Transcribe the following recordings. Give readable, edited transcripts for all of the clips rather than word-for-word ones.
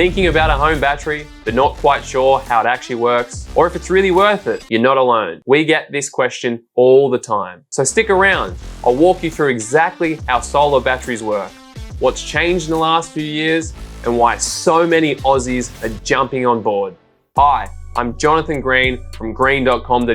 Thinking about a home battery, but not quite sure how it actually works, or if it's really worth it? You're not alone. We get this question all the time. So stick around. I'll walk you through exactly how solar batteries work, what's changed in the last few years, and why so many Aussies are jumping on board. Hi, I'm Jonathan Green from green.com.au,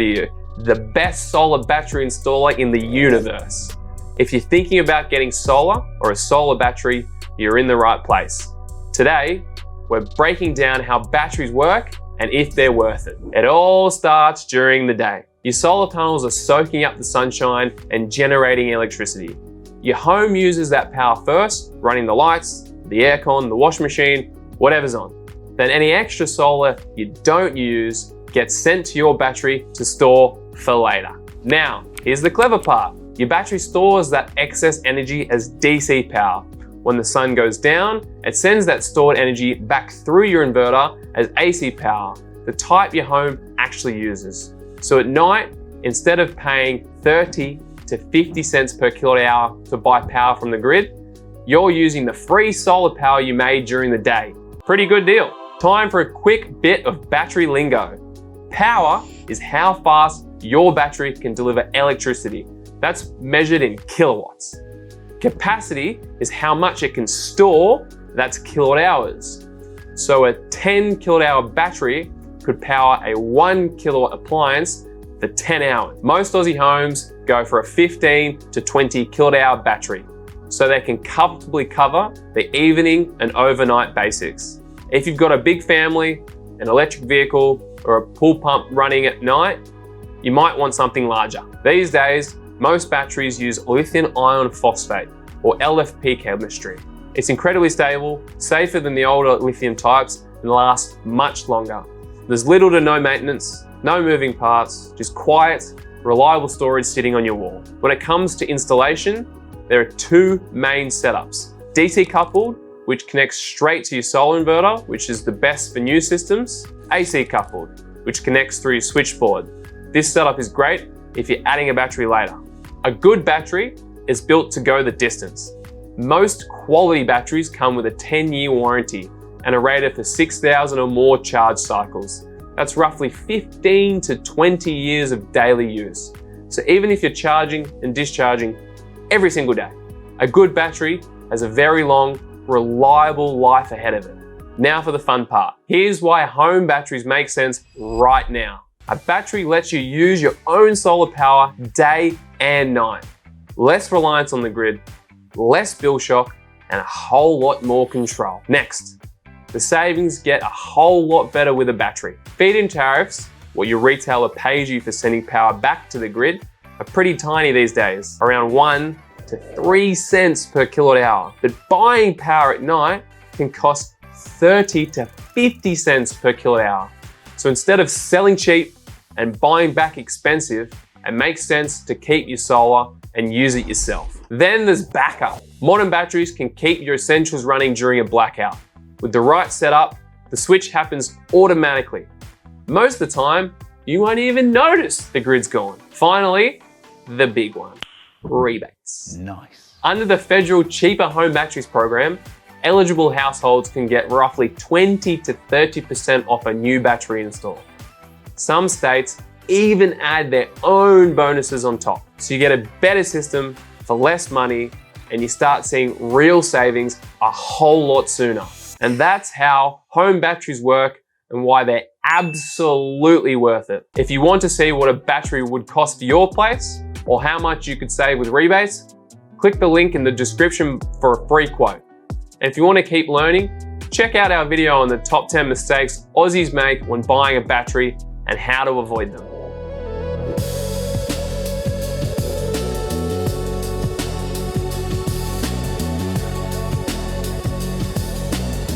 the best solar battery installer in the universe. If you're thinking about getting solar or a solar battery, you're in the right place. Today, we're breaking down how batteries work and if they're worth it. It all starts during the day. Your solar panels are soaking up the sunshine and generating electricity. Your home uses that power first, running the lights, the aircon, the washing machine, whatever's on. Then any extra solar you don't use gets sent to your battery to store for later. Now, here's the clever part. Your battery stores that excess energy as DC power. When the sun goes down, it sends that stored energy back through your inverter as AC power, the type your home actually uses. So at night, instead of paying 30 to 50 cents per kilowatt hour to buy power from the grid, you're using the free solar power you made during the day. Pretty good deal. Time for a quick bit of battery lingo. Power is how fast your battery can deliver electricity. That's measured in kilowatts. Capacity is how much it can store, that's kilowatt hours. So a 10 kilowatt hour battery could power a 1 kilowatt appliance for 10 hours. Most Aussie homes go for a 15 to 20 kilowatt hour battery, so they can comfortably cover the evening and overnight basics. If you've got a big family, an electric vehicle, or a pool pump running at night, you might want something larger. These days, most batteries use lithium iron phosphate, or LFP chemistry. It's incredibly stable, safer than the older lithium types, and lasts much longer. There's little to no maintenance, no moving parts, just quiet, reliable storage sitting on your wall. When it comes to installation, there are two main setups. DC coupled, which connects straight to your solar inverter, which is the best for new systems. AC coupled, which connects through your switchboard. This setup is great if you're adding a battery later. A good battery is built to go the distance. Most quality batteries come with a 10-year warranty and are rated for 6,000 or more charge cycles. That's roughly 15 to 20 years of daily use. So even if you're charging and discharging every single day, a good battery has a very long, reliable life ahead of it. Now for the fun part. Here's why home batteries make sense right now. A battery lets you use your own solar power day and night. Less reliance on the grid, less bill shock, and a whole lot more control. Next, the savings get a whole lot better with a battery. Feed-in tariffs, what your retailer pays you for sending power back to the grid, are pretty tiny these days, around 1 to 3 cents per kilowatt hour. But buying power at night can cost 30 to 50 cents per kilowatt hour. So instead of selling cheap and buying back expensive, it makes sense to keep your solar and use it yourself. Then there's backup. Modern batteries can keep your essentials running during a blackout. With the right setup, the switch happens automatically. Most of the time, you won't even notice the grid's gone. Finally, the big one, rebates. Nice. Under the federal Cheaper Home Batteries program, eligible households can get roughly 20 to 30% off a new battery install. Some states even add their own bonuses on top. So you get a better system for less money and you start seeing real savings a whole lot sooner. And that's how home batteries work and why they're absolutely worth it. If you want to see what a battery would cost for your place or how much you could save with rebates, click the link in the description for a free quote. And if you want to keep learning, check out our video on the top 10 mistakes Aussies make when buying a battery and how to avoid them.